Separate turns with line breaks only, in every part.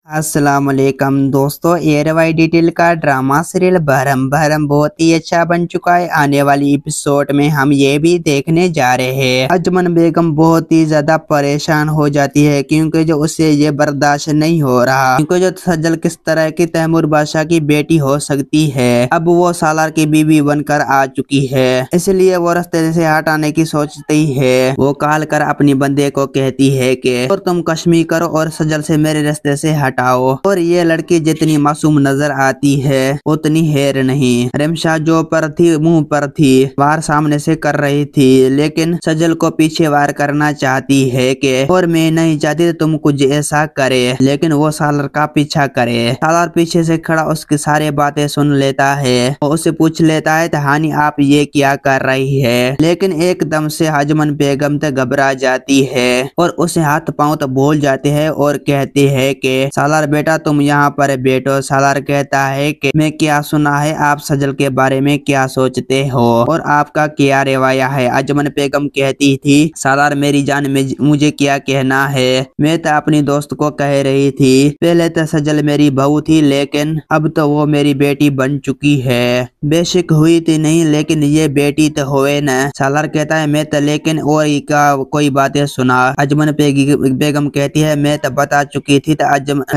अस्सलाम वालेकुम दोस्तों, एयरवाई डिटेल का ड्रामा सीरियल भरम भरम बहुत ही अच्छा बन चुका है। आने वाली एपिसोड में हम ये भी देखने जा रहे हैं अजमन बेगम बहुत ही ज्यादा परेशान हो जाती है क्योंकि जो उसे ये बर्दाश्त नहीं हो रहा क्योंकि जो सजल किस तरह की तैमूर बादशाह की बेटी हो सकती है। अब वो सालार की बीवी बनकर आ चुकी है, इसलिए वो रास्ते से हटाने की सोचती है। वो काल कर अपनी बंदे को कहती है कि और तुम कश्मी करो और सजल से मेरे रास्ते से हटाओ। और ये लड़की जितनी मासूम नजर आती है उतनी हेर नहीं। रिमशा जो पर थी मुंह पर थी, वार सामने से कर रही थी, लेकिन सजल को पीछे वार करना चाहती है कि और मैं नहीं चाहती तुम कुछ ऐसा करे, लेकिन वो सालार का पीछा करे। सालार पीछे से खड़ा उसकी सारी बातें सुन लेता है और उससे पूछ लेता है हानि आप ये क्या कर रही है, लेकिन एकदम से अजमन बेगम तो घबरा जाती है और उसे हाथ पांव तो भूल जाते हैं और कहते हैं कि सालार बेटा तुम यहाँ पर बैठो। सालार कहता है कि मैं क्या सुना है, आप सजल के बारे में क्या सोचते हो और आपका क्या रवैया है। अजमन बेगम कहती थी सालार मेरी जान में मुझे क्या कहना है, मैं तो अपनी दोस्त को कह रही थी पहले तो सजल मेरी बहू थी लेकिन अब तो वो मेरी बेटी बन चुकी है। बेशक हुई थी नहीं लेकिन ये बेटी तो हुए न। सालार कहता है मैं तो लेकिन और का कोई बातें सुना। अजमन बेगम कहती है मैं तो बता चुकी थी।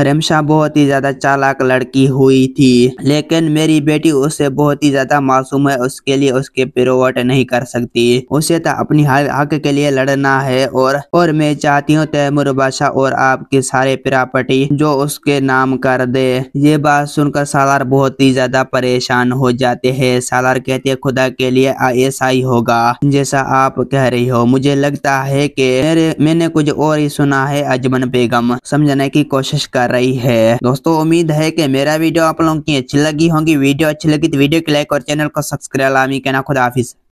रिमशा बहुत ही ज्यादा चालाक लड़की हुई थी लेकिन मेरी बेटी उससे बहुत ही ज्यादा मासूम है, उसके लिए उसके पिरोवट नहीं कर सकती। उसे तो अपनी हक के लिए लड़ना है और मैं चाहती हूँ तैमूर बादशाह और आपके सारे प्रॉपर्टी जो उसके नाम कर दे। ये बात सुनकर सालार बहुत ही ज्यादा परेशान हो जाते हैं। सालार कहते हैं खुदा के लिए ऐसा ही होगा जैसा आप कह रही हो। मुझे लगता है कि मैंने कुछ और ही सुना है। अजमन बेगम समझने की कोशिश कर रही है। दोस्तों उम्मीद है कि मेरा वीडियो आप लोगों की अच्छी लगी होगी। वीडियो अच्छी लगी तो वीडियो को लाइक और चैनल को सब्सक्राइब लामी कहना। खुदा हाफिज।